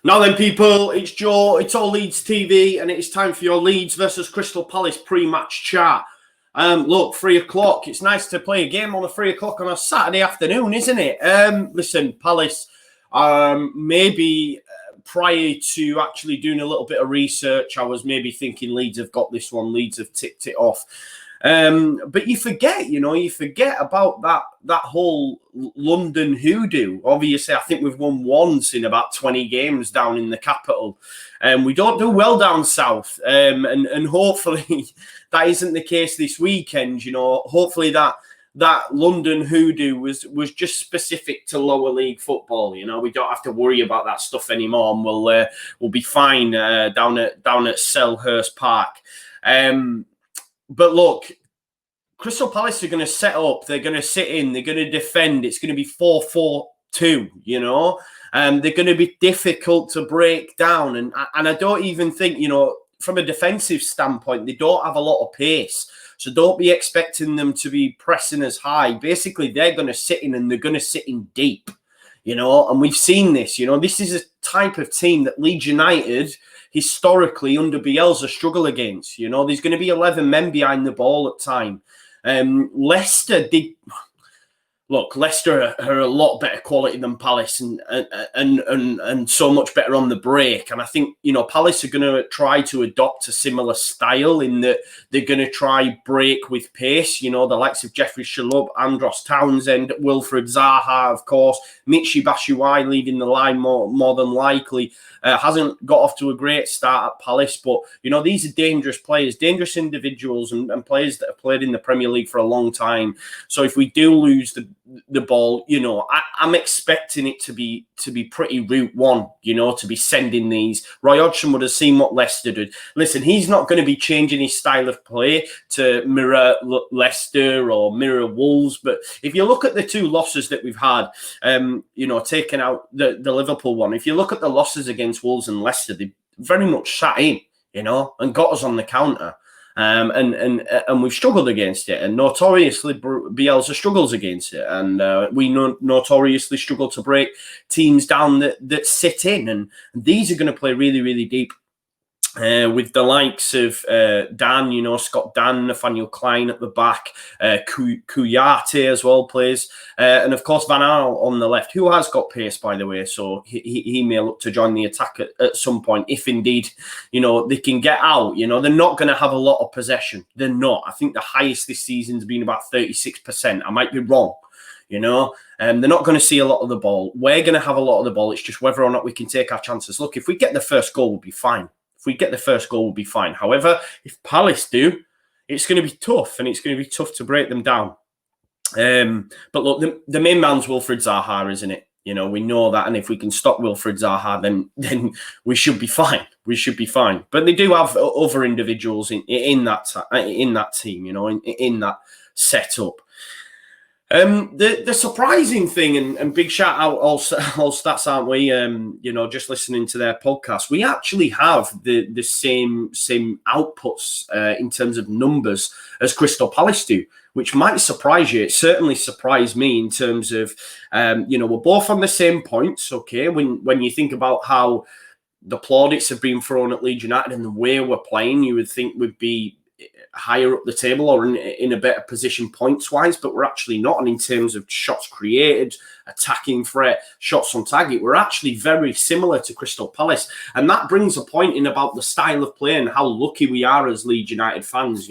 Now then, people, it's Joe, it's all Leeds TV, and it's time for your Leeds versus Crystal Palace pre-match chat. Look, 3 o'clock. It's nice to play a game on a 3 o'clock on a Saturday afternoon, isn't it? Listen, Palace, maybe prior to actually doing a little bit of research, I was maybe thinking Leeds have got this one. Leeds have ticked it off. But you forget about that whole London hoodoo. Obviously, I think we've won once in about 20 games down in the capital. We don't do well down south. And hopefully that isn't the case this weekend. Hopefully that London hoodoo was just specific to lower league football. We don't have to worry about that stuff anymore, and we'll be fine down at Selhurst Park. But look, Crystal Palace are going to set up. They're going to sit in. They're going to defend. It's going to be 4-4-2, they're going to be difficult to break down. And I don't even think, from a defensive standpoint, they don't have a lot of pace. So don't be expecting them to be pressing as high. Basically, they're going to sit in, and they're going to sit in deep, and we've seen this. This is a type of team that Leeds United historically under Bielsa struggle against. There's going to be 11 men behind the ball at time. Leicester are a lot better quality than Palace, and so much better on the break. And I think Palace are going to try to adopt a similar style in that they're going to try break with pace. The likes of Jeffrey Shalhoub, Andros Townsend, Wilfred Zaha, of course, Michy Batshuayi leading the line more than likely. Hasn't got off to a great start at Palace, but these are dangerous players, dangerous individuals, and players that have played in the Premier League for a long time. So if we do lose the ball, I'm expecting it to be pretty route one, to be sending these. Roy Hodgson would have seen what Leicester did. Listen, he's not going to be changing his style of play to mirror Leicester or mirror Wolves. But if you look at the two losses that we've had, taking out the Liverpool one, if you look at the losses against Wolves and Leicester, they very much sat in, and got us on the counter. And we've struggled against it, and notoriously Bielsa struggles against it, and we notoriously struggle to break teams down that sit in, and these are going to play really, really deep. With the likes of Dan, Scott Dan, Nathaniel Klein at the back, Kouyaté as well plays, and of course Van Gaal on the left, who has got pace, by the way, so he may look to join the attack at some point, if indeed, they can get out. They're not going to have a lot of possession. They're not. I think the highest this season's been about 36%. I might be wrong. They're not going to see a lot of the ball. We're going to have a lot of the ball. It's just whether or not we can take our chances. Look, if we get the first goal, we'll be fine. If we get the first goal, we'll be fine. However, if Palace do, it's going to be tough, and it's going to be tough to break them down. But look, the main man's Wilfred Zaha, isn't it? We know that, and if we can stop Wilfred Zaha, then we should be fine. We should be fine. But they do have other individuals in that team, in that setup. The surprising thing, and big shout out all stats, aren't we? Just listening to their podcast, we actually have the same outputs in terms of numbers as Crystal Palace do, which might surprise you. It certainly surprised me in terms of, we're both on the same points. Okay, when you think about how the plaudits have been thrown at Leeds United and the way we're playing, you would think we'd be higher up the table or in a better position points wise, but we're actually not. And in terms of shots created, attacking threat, shots on target, we're actually very similar to Crystal Palace. And that brings a point in about the style of play and how lucky we are as Leeds United fans.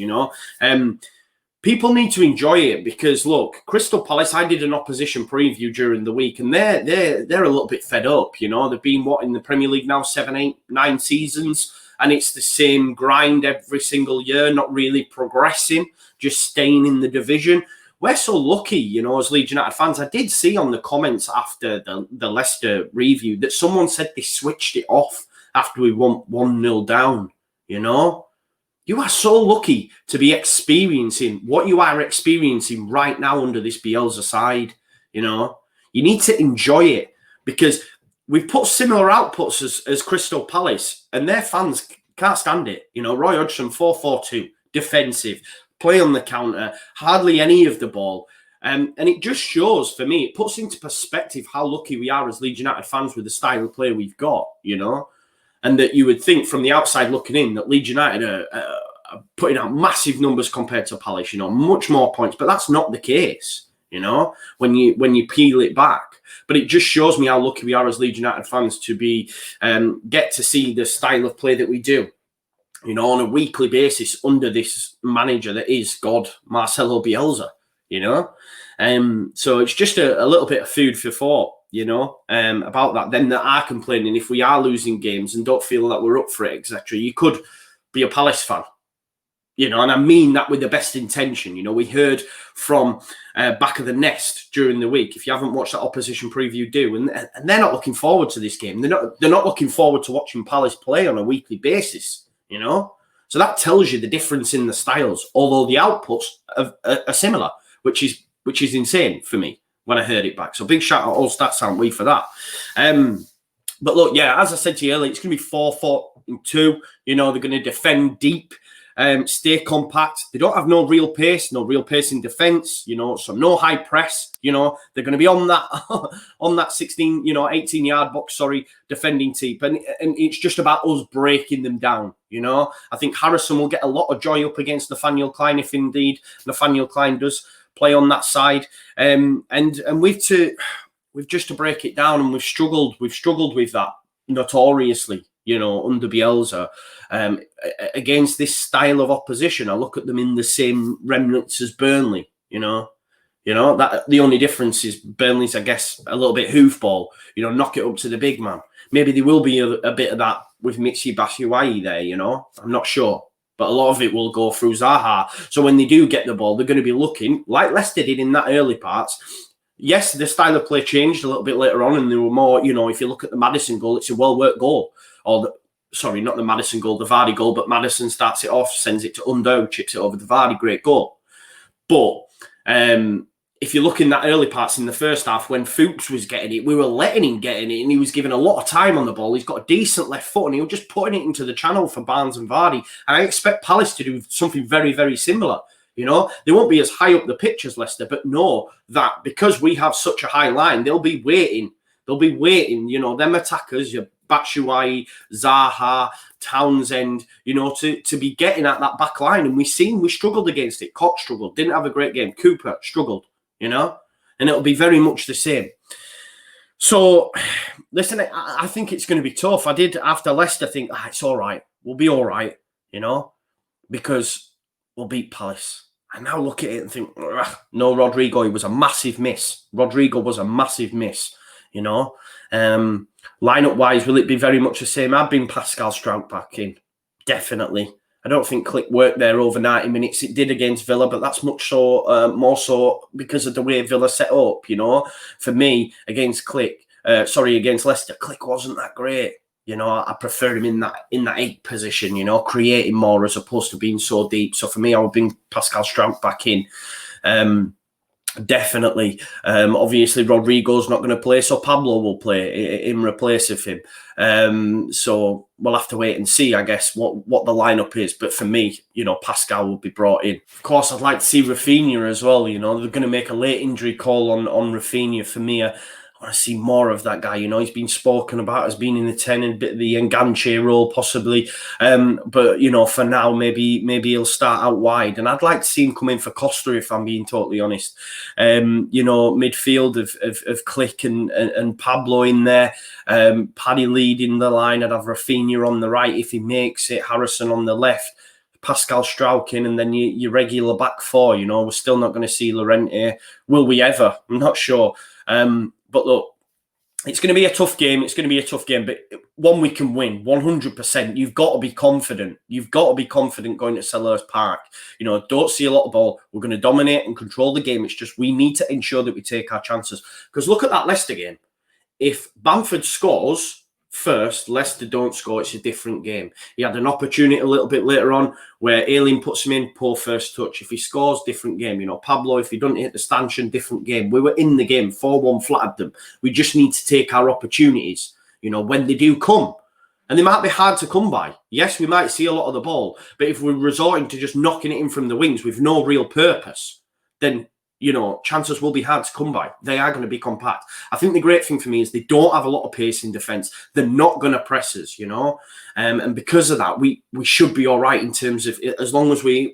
People need to enjoy it, because look, Crystal Palace, I did an opposition preview during the week, and they're a little bit fed up. They've been in the Premier League now 7, 8, 9 seasons. And it's the same grind every single year, not really progressing, just staying in the division. We're so lucky, as Leeds United fans. I did see on the comments after the Leicester review that someone said they switched it off after we won 1-0 down. You are so lucky to be experiencing what you are experiencing right now under this Bielsa side. You need to enjoy it, because we've put similar outputs as Crystal Palace, and their fans can't stand it. Roy Hodgson, 4-4-2, defensive, play on the counter, hardly any of the ball. And it just shows, for me, it puts into perspective how lucky we are as Leeds United fans with the style of play we've got, you know? And that you would think from the outside looking in that Leeds United are putting out massive numbers compared to Palace, you know, much more points. But that's not the case, you know, when you peel it back. But it just shows me how lucky we are as Leeds United fans to be get to see the style of play that we do, you know, on a weekly basis under this manager that is God, Marcelo Bielsa, you know. So it's just a little bit of food for thought, you know, about that. Then that are complaining if we are losing games and don't feel that we're up for it, etc. You could be a Palace fan, you know, and I mean that with the best intention. You know, we heard from Back of the Nest during the week. If you haven't watched that opposition preview, do. And they're not looking forward to this game. They're not looking forward to watching Palace play on a weekly basis, you know. So that tells you the difference in the styles, although the outputs are similar, which is insane for me when I heard it back. So big shout out All Stats, aren't we, for that. But look, yeah, as I said to you earlier, it's going to be 4-4-2. You know, they're going to defend deep, stay compact. They don't have no real pace in defence, you know, so no high press. You know, they're going to be on that 16, you know, 18-yard box, defending deep. And it's just about us breaking them down, you know. I think Harrison will get a lot of joy up against Nathaniel Klein if indeed Nathaniel Klein does play on that side. And we've just to break it down, and we've struggled with that notoriously, you know, under Bielsa, against this style of opposition. I look at them in the same remnants as Burnley, you know, that the only difference is Burnley's, I guess, a little bit hoofball, you know, knock it up to the big man. Maybe there will be a bit of that with Michy Batshuayi there, you know, I'm not sure. But a lot of it will go through Zaha. So when they do get the ball, they're going to be looking, like Leicester did in that early parts. Yes, the style of play changed a little bit later on, and there were more, you know, if you look at the Maddison goal, it's a well-worked goal. Sorry, not the Maddison goal, the Vardy goal, but Maddison starts it off, sends it to Undo, chips it over the Vardy, great goal. But if you look in that early parts in the first half, when Fuchs was getting it, we were letting him get in it, and he was given a lot of time on the ball. He's got a decent left foot, and he was just putting it into the channel for Barnes and Vardy. And I expect Palace to do something very, very similar. You know, they won't be as high up the pitch as Leicester, but know that because we have such a high line, they'll be waiting. You know, them attackers, your Batshuayi, Zaha, Townsend, you know, to be getting at that back line. And we struggled against it. Koch struggled, didn't have a great game. Cooper struggled, you know, and it'll be very much the same. So, listen, I think it's going to be tough. I did, after Leicester, think, it's all right. We'll be all right, you know, because we'll beat Palace. I now look at it and think, no, Rodrigo, it was a massive miss. You know. Lineup-wise, will it be very much the same? I've been Pascal Strout back in, definitely. I don't think Click worked there over 90 minutes. It did against Villa, but that's much so more so because of the way Villa set up, you know. For me, against Leicester, Click wasn't that great. You know, I prefer him in that 8 position, you know, creating more as opposed to being so deep. So for me, I would bring Pascal Strout back in. Definitely. Obviously, Rodrigo's not going to play, so Pablo will play in replace of him. So we'll have to wait and see, I guess, what the lineup is. But for me, you know, Pascal will be brought in. Of course, I'd like to see Rafinha as well. You know, they're going to make a late injury call on Rafinha. For me, I want to see more of that guy. You know, he's been spoken about as being in the 10 and a bit of the Enganche role, possibly. But, you know, for now, maybe he'll start out wide. And I'd like to see him come in for Costa, if I'm being totally honest. You know, midfield of Click and Pablo in there. Paddy leading the line. I'd have Rafinha on the right if he makes it. Harrison on the left. Pascal Strauchin, and then your regular back 4. You know, we're still not going to see Llorente. Will we ever? I'm not sure. But look, it's going to be a tough game. But one we can win, 100%. You've got to be confident. Going to Selhurst Park. You know, don't see a lot of ball. We're going to dominate and control the game. It's just we need to ensure that we take our chances. Because look at that Leicester game. If Bamford scores first, Leicester don't score, it's a different game. He had an opportunity a little bit later on where Aileen puts him in, poor first touch. If he scores, different game. You know, Pablo, if he doesn't hit the stanchion, different game. We were in the game, 4-1 flattered them. We just need to take our opportunities, you know, when they do come. And they might be hard to come by. Yes, we might see a lot of the ball, but if we're resorting to just knocking it in from the wings with no real purpose, then you know, chances will be hard to come by. They are going to be compact. I think the great thing for me is they don't have a lot of pace in defence. They're not going to press us, you know. And because of that, we should be all right in terms of, as long as we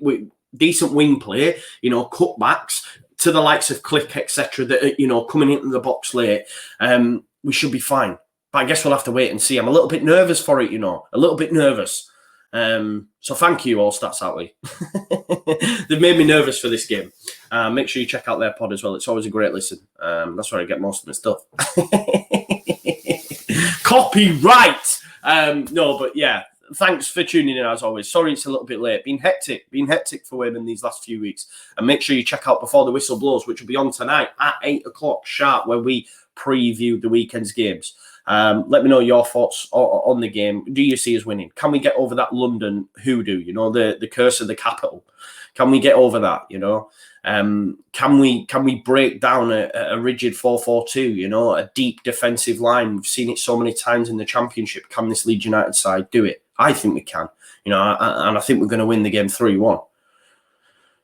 decent wing play, you know, cutbacks to the likes of Click, etc., that are, you know, coming into the box late, we should be fine. But I guess we'll have to wait and see. I'm a little bit nervous for it, you know, a little bit nervous. So thank you, All Stats Alley. They've made me nervous for this game. Make sure you check out their pod as well. It's always a great listen. That's where I get most of my stuff. Copyright. No, but yeah, thanks for tuning in as always. Sorry it's a little bit late. Been hectic for women these last few weeks. And make sure you check out Before the Whistle Blows, which will be on tonight at 8 o'clock sharp, where we preview the weekend's games. Let me know your thoughts on the game. Do you see us winning? Can we get over that London hoodoo, you know, the curse of the capital? Can we get over that, you know? Can we break down a rigid 4-4-2, you know, a deep defensive line? We've seen it so many times in the Championship. Can this Leeds United side do it? I think we can, you know, and I think we're going to win the game 3-1.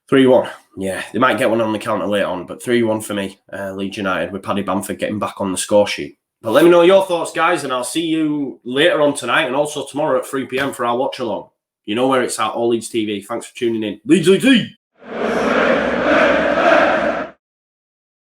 3-1. Yeah, they might get one on the counter later on, but 3-1 for me, Leeds United, with Paddy Bamford getting back on the score sheet. But let me know your thoughts, guys, and I'll see you later on tonight and also tomorrow at 3 p.m. for our watch-along. You know where it's at, All Leeds TV. Thanks for tuning in. Leeds TV!